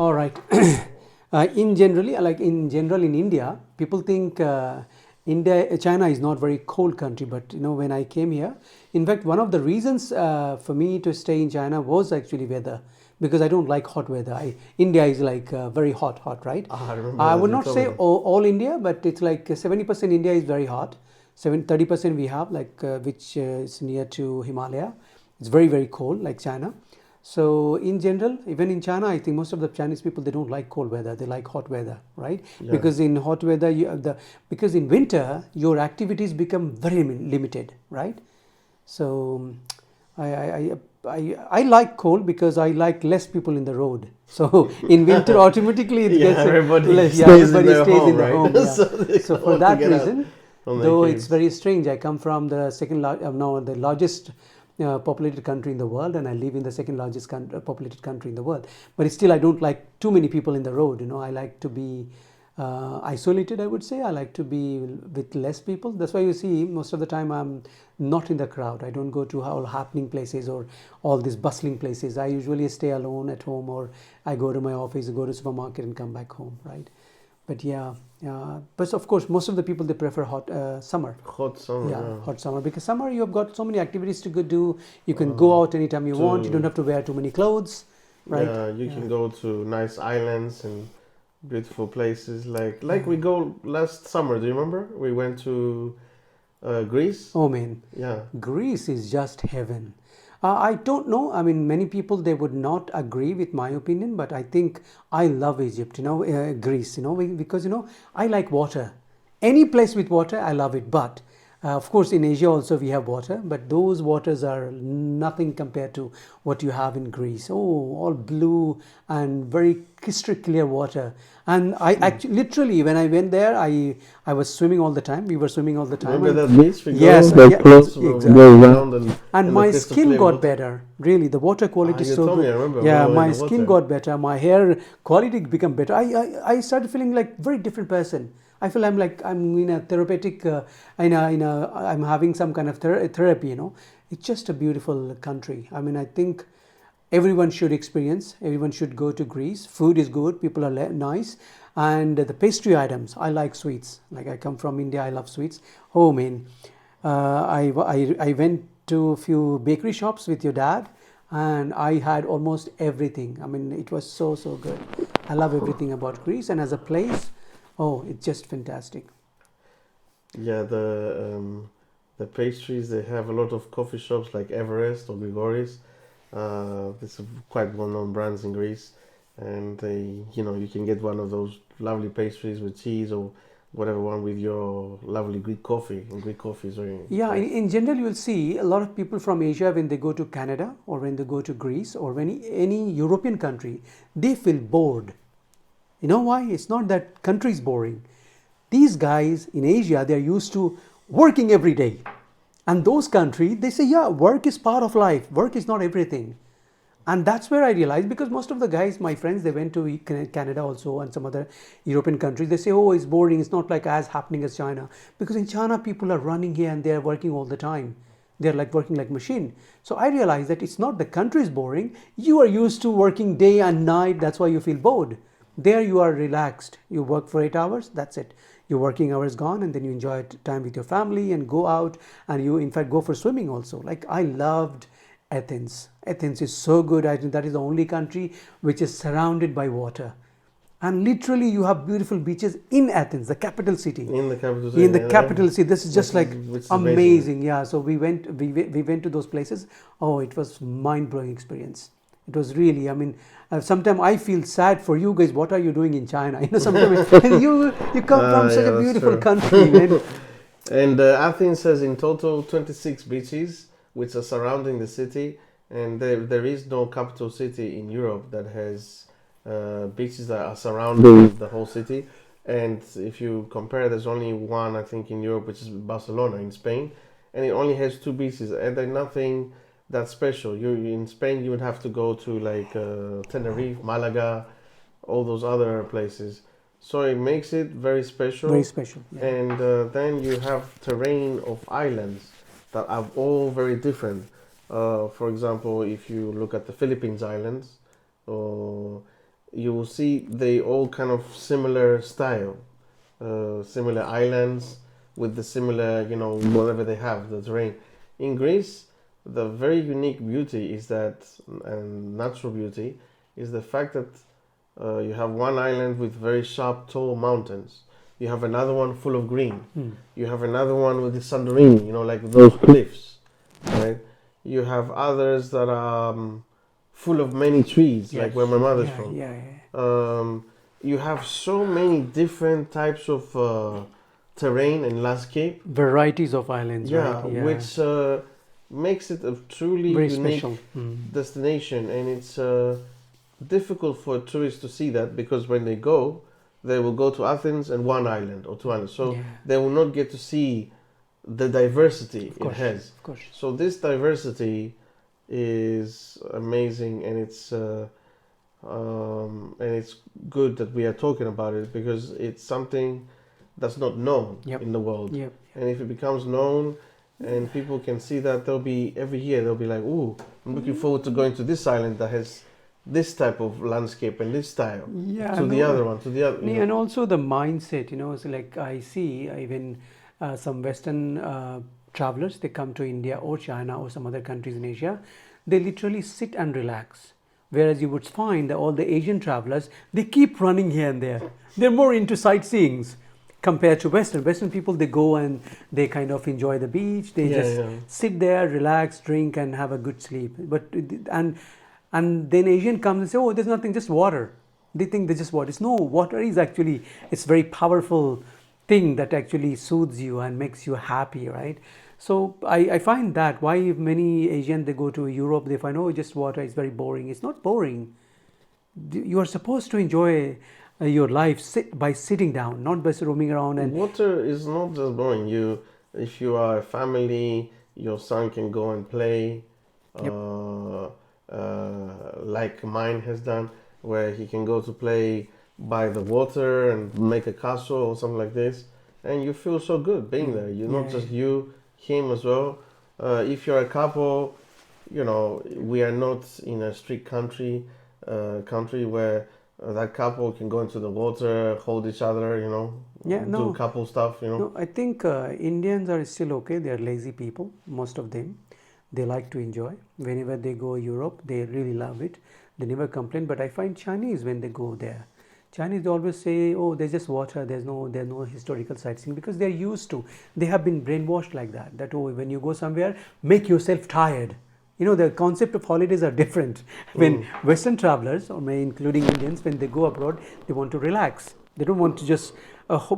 All right. In general in India, people think China is not very cold country. But when I came here, in fact, one of the reasons for me to stay in China was actually weather, because I don't like hot weather. India is like very hot, right? Ah, I remember I that would you not told me say that. all India, but it's like 70% India is very hot. 30% we have like which is near to Himalaya. It's very very cold like China. So in general, even in China, I think most of the Chinese people, they don't like cold weather. They like hot weather, right? Yeah. Because in hot weather, because in winter your activities become very limited, right? So I like cold because I like less people in the road. So in winter, automatically it Yeah, gets everybody less. Yeah, stays in everybody their stays home, in the right? home. Yeah. So they So don't for want to that get out reason, from their though it's caves. very strange, I come from the no, the largest populated country in the world, and I live in the second largest populated country in the world. But still, I don't like too many people in the road. I like to be isolated, I would say. I like to be with less people. That's why you see most of the time I'm not in the crowd. I don't go to all happening places or all these bustling places. I usually stay alone at home, or I go to my office, go to supermarket and come back home, right? But yeah, but of course most of the people, they prefer hot summer. Hot summer, Yeah, yeah. hot summer, because summer you have got so many activities to go do. You can go out anytime you want. You don't To have to wear too many clothes, right? Yeah, you Yeah. can go to nice islands and beautiful places. Like we go last summer. Do you remember? We went to Greece. Oh man, Yeah, Greece is just heaven. I don't know. I mean, many people, they would not agree with my opinion, but I think I love Egypt. Greece. Because I like water. Any place with water, I love it. But of course, in Asia also we have water, but those waters are nothing compared to what you have in Greece. Oh, all blue and very crystal clear water. And I actually, literally, when I went there, I was swimming all the time. We were swimming all the time, remember and that beach we go yes, like yeah, close we exactly. go Yeah. around And and the my crystal skin clear got water. better. Really, the water Ah, quality is you so told me. I good. remember when Yeah, we were in my the skin water. got better. My hair quality become better. I started feeling like very different person. I feel I'm in a therapeutic, I'm having some kind of therapy. It's just a beautiful country. I mean, I think everyone should experience. Everyone should go to Greece. Food is good. People are nice, and the pastry items. I like sweets. Like, I come from India. I love sweets. Oh man, I went to a few bakery shops with your dad, and I had almost everything. I mean, it was so good. I love everything about Greece, and as a place, oh, it's just fantastic. Yeah, the pastries, they have a lot of coffee shops like Everest or Grigoris. These are quite well-known brands in Greece, and you can get one of those lovely pastries with cheese or whatever one with your lovely Greek coffee. And Greek coffee is very Yeah, nice. in general, you'll see a lot of people from Asia, when they go to Canada or when they go to Greece or any European country, they feel bored. You know why? It's not that country is boring. These guys in Asia, they're used to working every day. And those countries, they say, yeah, work is part of life. Work is not everything. And that's where I realized, because most of the guys, my friends, they went to Canada also and some other European countries. They say, oh, it's boring. It's not like as happening as China. Because in China, people are running here and they're working all the time. They're like working like machine. So I realized that it's not the country is boring. You are used to working day and night. That's why you feel bored. There you are relaxed. You work for 8 hours. That's it. Your working hours gone, and then you enjoy time with your family and go out, and you in fact go for swimming also. Like, I loved Athens. Athens is so good. I think that is the only country which is surrounded by water. And literally, you have beautiful beaches in Athens, the capital city. In the capital In city, the capital city, this is just like which is amazing. amazing. Yeah. So we went to those places. Oh, it was mind blowing experience. It was really. I mean, sometimes I feel sad for you guys. What are you doing in China? Sometimes you come from such Yeah, a that's beautiful true. country, man. And Athens has in total 26 beaches, which are surrounding the city. And there is no capital city in Europe that has beaches that are surrounding the whole city. And if you compare, there's only one, I think, in Europe, which is Barcelona in Spain. And it only has two beaches, and they're nothing that special. In Spain, you would have to go to like Tenerife, Malaga, all those other places. So it makes it very Very special. special. Yeah. And then you have terrain of islands that are all very different. For example, if you look at the Philippines Islands, or you will see they all kind of similar style, similar islands with the similar, whatever they have, the terrain. In Greece, the very unique beauty is that, and natural beauty, is the fact that you have one island with very sharp, tall mountains. You have another one full of green. You have another one with the Santorini, like those cliffs, right? You have others that are full of many trees, like where my mother's from. You have so many different types of terrain and landscape. Varieties of islands, right? Yeah. Which makes it a truly very unique special destination, and it's difficult for tourists to see that, because when they go, they will go to Athens and one island or two islands, so they will not get to see the diversity it has. Of course. So this diversity is amazing, and it's good that we are talking about it, because it's something that's not known in the world. And if it becomes known and people can see that, every year they'll be like, ooh, I'm looking forward to going to this island that has this type of landscape and this style, the other one, to the other. And also the mindset, so like I see even some Western travelers, they come to India or China or some other countries in Asia, they literally sit and relax. Whereas you would find that all the Asian travelers, they keep running here and there. They're more into sightseeing compared to Western people. They go and they kind of enjoy the beach. They sit there, relax, drink, and have a good sleep. And then Asian comes and say, oh, there's nothing, just water. They think there's just water. It's no, water is actually, it's very powerful thing that actually soothes you and makes you happy, right? So I find that why many Asians, they go to Europe, they find, oh, just water, it's very boring. It's not boring. You are supposed to enjoy your life by sitting down, not by roaming around. And water is not just boring. If you are a family, your son can go and play. Like mine has done, where he can go to play by the water and make a castle or something like this, and you feel so good being there. You're not just you, him as well. If you're a couple, we are not in a strict country where that couple can go into the water, hold each other, do couple stuff, No, I think Indians are still okay. They are lazy people, most of them. They like to enjoy. Whenever they go Europe, they really love it. They never complain. But I find Chinese, when they go there, Chinese, they always say, oh, there's just water, there's no historical sightseeing, because they're used to, they have been brainwashed like that, oh, when you go somewhere, make yourself tired. The concept of holidays are different. When Western travelers, or including Indians, when they go abroad, they want to relax. They don't want to just,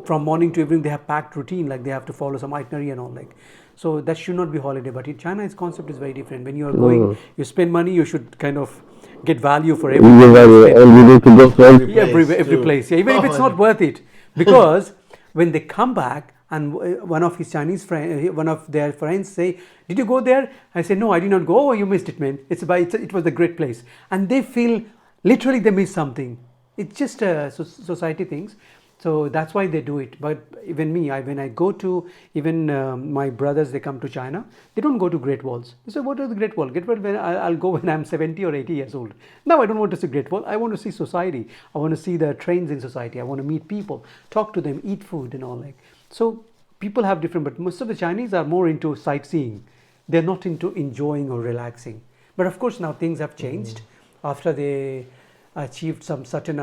from morning to evening, they have packed routine, like they have to follow some itinerary and all, like. So that should not be holiday. But in China, its concept is very different. When you are going, you spend money, you should kind of get value for everything. And you need to go to every place. Yeah, even if it's not worth it. Because when they come back, and one of his Chinese friends, one of their friends say, did you go there? I say, no, I did not go. Oh, you missed it, man. It was a great place. And they feel, literally they miss something. It's just society things. So that's why they do it. But even me, when I go to, even my brothers, they come to China, they don't go to Great Walls. They say, what are the Great Wall? Great Wall, I'll go when I'm 70 or 80 years old. Now I don't want to see Great Wall. I want to see society. I want to see the trends in society. I want to meet people, talk to them, eat food and all like. So people have different, but most of the Chinese are more into sightseeing. They're not into enjoying or relaxing. But of course, now things have changed after they achieved some certain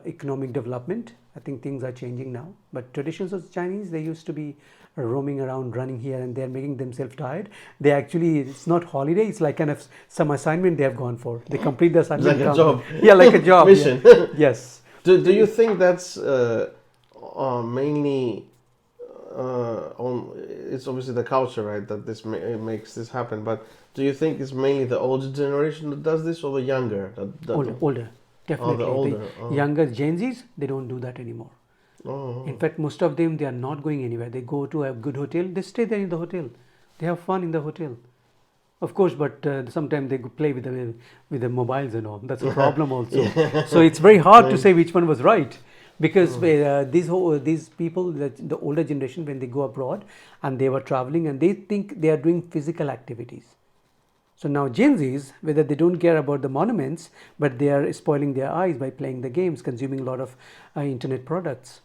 economic development. I think things are changing now. But traditions of the Chinese, they used to be roaming around, running here and there, making themselves tired. They actually, it's not holiday, it's like kind of some assignment they have gone for. They complete the assignment. Like a job. Yeah, like a job. Mission. Yeah. Yes. Do you think that's mainly it's obviously the culture, right, that this makes this happen, but do you think it's mainly the older generation that does this, or the younger? Older. Definitely. The older. The younger Gen Zs, they don't do that anymore. In fact, most of them, they are not going anywhere. They go to a good hotel, they stay there in the hotel. They have fun in the hotel. Of course, but sometimes they play with the mobiles and all. That's a problem also. So it's very hard to say which one was right. Because these people, the older generation, when they go abroad and they were traveling, and they think they are doing physical activities. So now Gen Zs, whether they don't care about the monuments, but they are spoiling their eyes by playing the games, consuming a lot of internet products.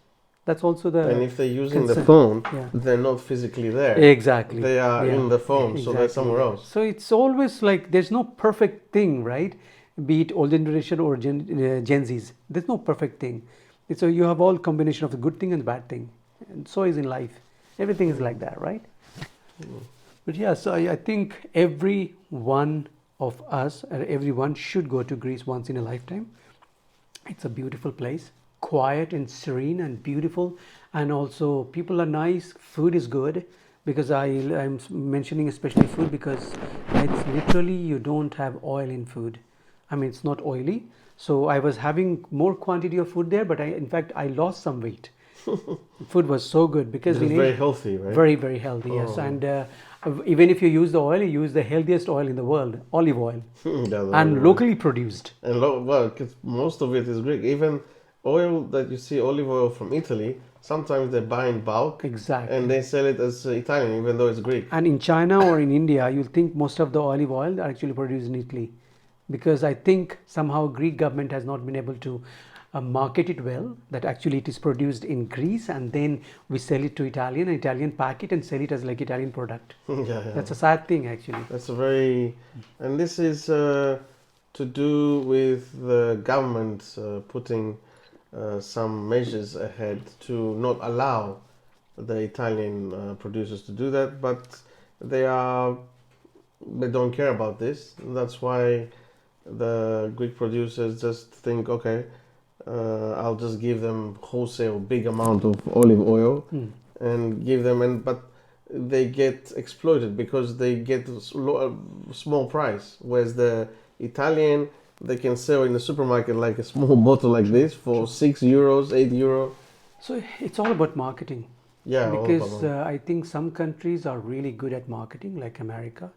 That's also And the if they're using the concern. phone, Yeah. they're not physically there. Exactly. They are Yeah. in the phone, so they're Exactly. somewhere else. So it's always like there's no perfect thing, right? Be it old generation or Gen Zs. There's no perfect thing. So you have all combination of the good thing and the bad thing. And so is in life. Everything is like that, right? But yeah, so I think every one of us, or everyone should go to Greece once in a lifetime. It's a beautiful place, quiet and serene and beautiful, and also people are nice. Food is good because I'm mentioning especially food because it's literally you don't have oil in food. I mean, it's not oily. So I was having more quantity of food there, but in fact I lost some weight. Food was so good because It we is need very healthy, right? very very healthy. Yes, Oh. and even if you use the oil, you use the healthiest oil in the world, olive oil, Yeah, the and olive oil. locally produced. And well, 'cause most of it is Greek. Even oil that you see, olive oil from Italy, sometimes they buy in bulk Exactly. and they sell it as Italian, even though it's Greek. And in China or in India, you'll think most of the olive oil are actually produced in Italy, because I think somehow Greek government has not been able to market it well. That actually it is produced in Greece, and then we sell it to Italian, and Italian pack it and sell it as like Italian product. Yeah. That's a sad thing actually. That's a very, and this is to do with the government putting some measures ahead to not allow the Italian producers to do that, but they don't care about this. That's why the Greek producers just think, okay, I'll just give them wholesale big amount of olive oil and give them, but they get exploited because they get a small price, whereas the Italian, they can sell in the supermarket like a small bottle like this for €6, €8. So it's all about marketing. Yeah, all Because about I think some countries are really good at marketing, like America.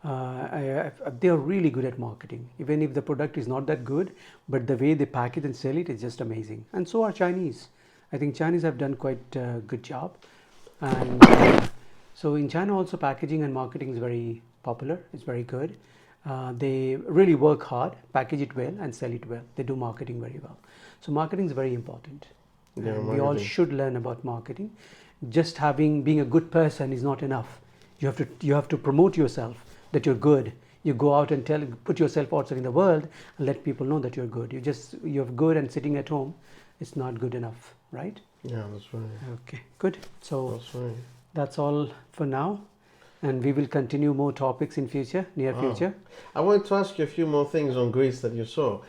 They are really good at marketing, even if the product is not that good, but the way they pack it and sell it is just amazing. And so are Chinese. I think Chinese have done quite a good job. And so in China also packaging and marketing is very popular. It's very good. They really work hard, package it well and sell it well. They do marketing very well. So marketing is very important. Yeah, And we all marketing. should learn about marketing. Just being a good person is not enough. You have to promote yourself that you're good. You go out and put yourself outside in the world and let people know that you're good. You're good and sitting at home, it's not good enough, right? Yeah, that's right. Okay, good. So That's right. that's all for now, and we will continue more topics in near future. I wanted to ask you a few more things on Greece that you saw.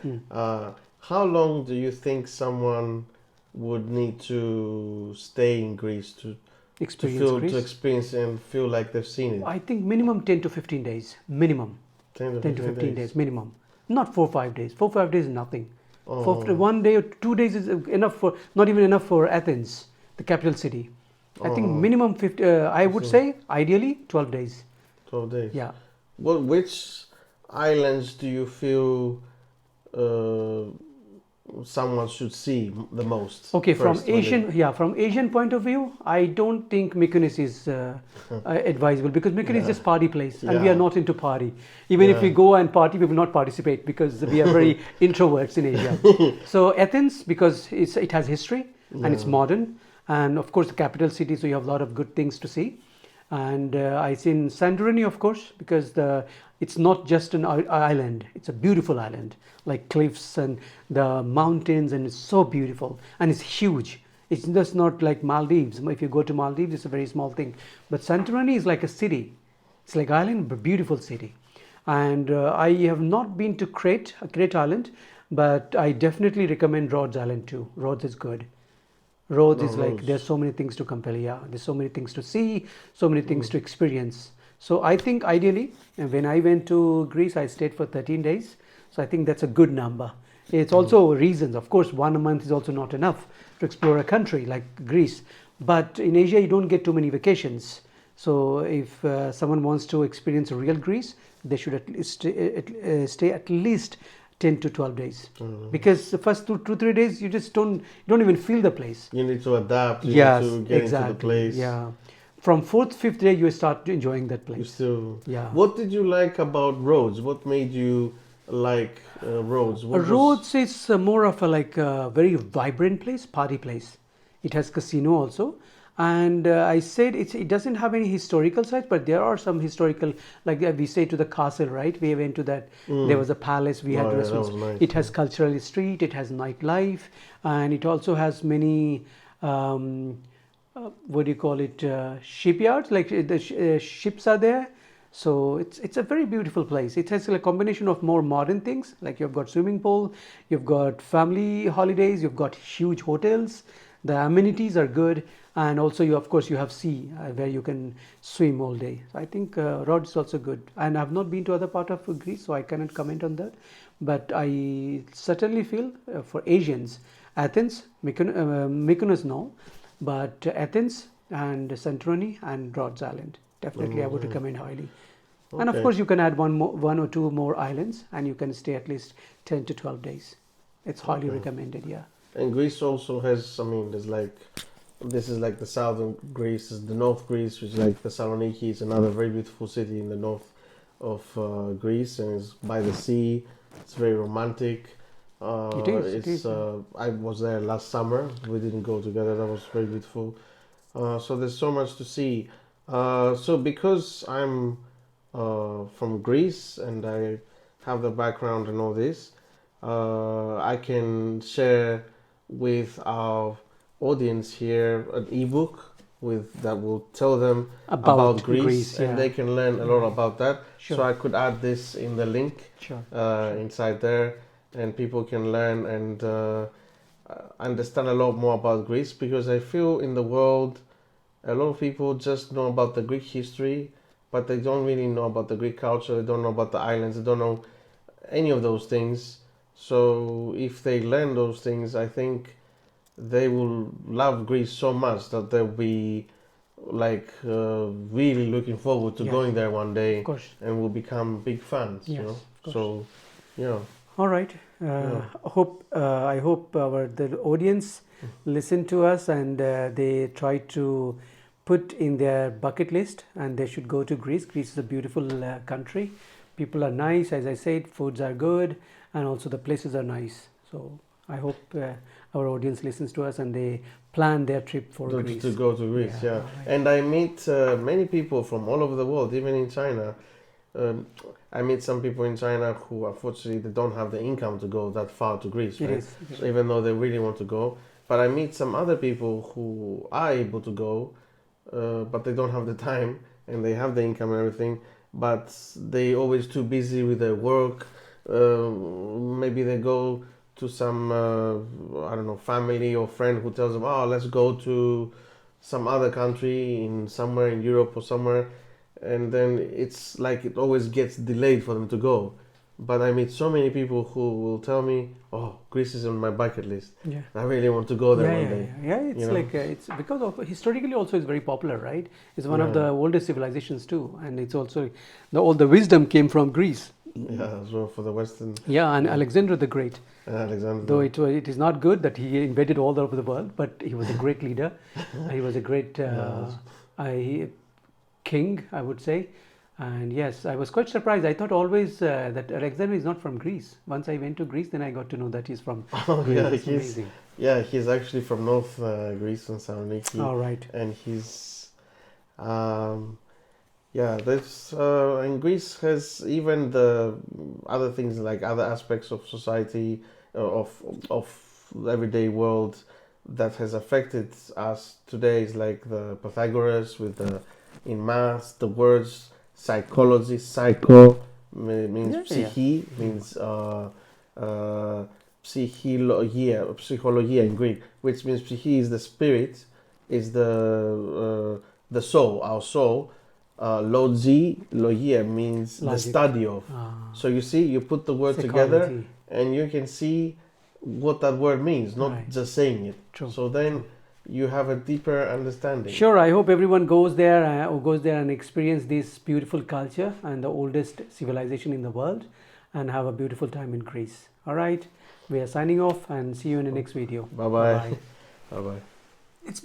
How long do you think someone would need to stay in Greece to Greece. experience and feel like they've seen it? I think minimum 10 to 15 days. Minimum 10 10 to 15 days. Minimum. Not 4-5 days. 4-5 days is nothing. Oh. For 1 day or 2 days is enough for, not even enough for Athens, the capital city. I think minimum 50. I would say ideally 12 days. 12 days. Yeah. Which islands do you feel someone should see the most? Okay, from first when they- from Asian point of view, I don't think Mykonos is advisable, because Mykonos is just party place, and we Yeah. are not into party. Even if we Yeah. go and party, we will not participate because we are very introverts in Asia. So Athens, because it has history and it's modern, and of course the capital city, so you have a lot of good things to see. And I seen Santorini, of course, because it's not just an island; it's a beautiful island, like cliffs and the mountains, and it's so beautiful and it's huge. It's just not like Maldives. If you go to Maldives, it's a very small thing, but Santorini is like a city. It's like island, but beautiful city. And I have not been to Crete Island, but I definitely recommend Rhodes Island too. Rhodes is good. Rhodes is like, Rhodes. there's so many things to compare. Yeah, there's so many things to see, so many things to experience. So I think ideally, when I went to Greece, I stayed for 13 days. So I think that's a good number. It's also reasons. Of course, 1 month is also not enough to explore a country like Greece. But in Asia, you don't get too many vacations. So if someone wants to experience real Greece, they should at least stay at least 10 to 12 days, because the first 2-3 days you just don't even feel the place. You need to adapt. You Yes, need to get exactly. into the place. Yeah, From fourth, fifth day, you start enjoying that You place. still. Yeah. What did you like about Rhodes? What made you like Rhodes? What was? Rhodes is more of a like a very vibrant place, party place. It has casino also, and I said it doesn't have any historical sites, but there are some historical, like we say to the castle, right? We went to that. There was a palace. We had Oh yeah, that restaurants. was nice. It has cultural street. It has nightlife, and it also has many. What do you call it? Shipyards, like ships are there. So it's a very beautiful place. It has a combination of more modern things, like you've got swimming pool, you've got family holidays, you've got huge hotels. The amenities are good, and also you of course you have sea where you can swim all day. So I think Rhodes is also good. And I've not been to other part of Greece, so I cannot comment on that. But I certainly feel for Asians, Athens, Mykonos, no, but Athens and Santorini and Rhodes Island. Definitely, I would recommend highly. And of Okay. course, you can add one or two more islands, and you can stay at least 10 to 12 days. It's highly Okay. recommended. Yeah. And Greece also has. I mean, there's like. This is like the southern Greece. Is the North Greece, which is like Thessaloniki. It's another very beautiful city in the north of Greece, and it's by the sea. It's very romantic. It is, it It's. is, yeah. I was there last summer. We didn't go together. That was very beautiful. So there's so much to see. So because I'm from Greece and I have the background and all this, I can share with our audience here an ebook with that will tell them about Greece, and yeah. they can learn a lot about that. Sure. So I could add this in the link Sure. inside there, and people can learn and understand a lot more about Greece, because I feel in the world a lot of people just know about the Greek history, but they don't really know about the Greek culture. They don't know about the islands. They don't know any of those things. So if they learn those things, I think they will love Greece so much that they'll be like really looking forward to Yes. going there one day, Of course. and will become big fans. Yes, You know. of course. So, yeah. All right. Yeah. I hope the audience listen to us, and they try to put in their bucket list, and they should go to Greece. Greece is a beautiful country. People are nice, as I said. Foods are good, and also the places are nice. So I hope our audience listens to us and they plan their trip for Greece. To go to Greece, yeah. all right. And I meet many people from all over the world, even in China. I meet some people in China who unfortunately they don't have the income to go that far to Greece, It right? is. So even though they really want to go, but I meet some other people who are able to go, but they don't have the time and they have the income and everything, but they always too busy with their work. Maybe they go to some I don't know, family or friend who tells them, oh, let's go to some other country in somewhere in Europe or somewhere, and then it's like it always gets delayed for them to go. But I meet so many people who will tell me, oh, Greece is on my bucket list. Yeah. I really want to go there one day. Yeah. It's you know? like it's because of historically also it's very popular, right? It's one of Yeah. the oldest civilizations too, and it's also all the wisdom came from Greece. Yeah, as well for the Western Yeah, and Alexander the Great. Alexander. Though it is not good that he invaded all over the world, but he was a great leader. He was a great king, I would say. And yes, I was quite surprised. I thought always that Alexander is not from Greece. Once I went to Greece, then I got to know that he's from Oh, Greece. yeah, It's amazing. he's actually from North Greece and Saloniki. All right. And he's there's and Greece has even the other things, like other aspects of society, of everyday world that has affected us today, is like the Pythagoras with the in maths, the words psychology, psycho means psyche, means psychologia in Greek, which means psyche is the spirit, is the soul, our soul. Logia means Logic. the study of. So you see, you put the word together, Psychology. and you can see what that word means, not Right. just saying it. True. So then you have a deeper understanding. Sure, I hope everyone goes there and experience this beautiful culture and the oldest civilization in the world, and have a beautiful time in Greece. All right, we are signing off and see you in the next video. Bye bye. Bye-bye. Bye bye.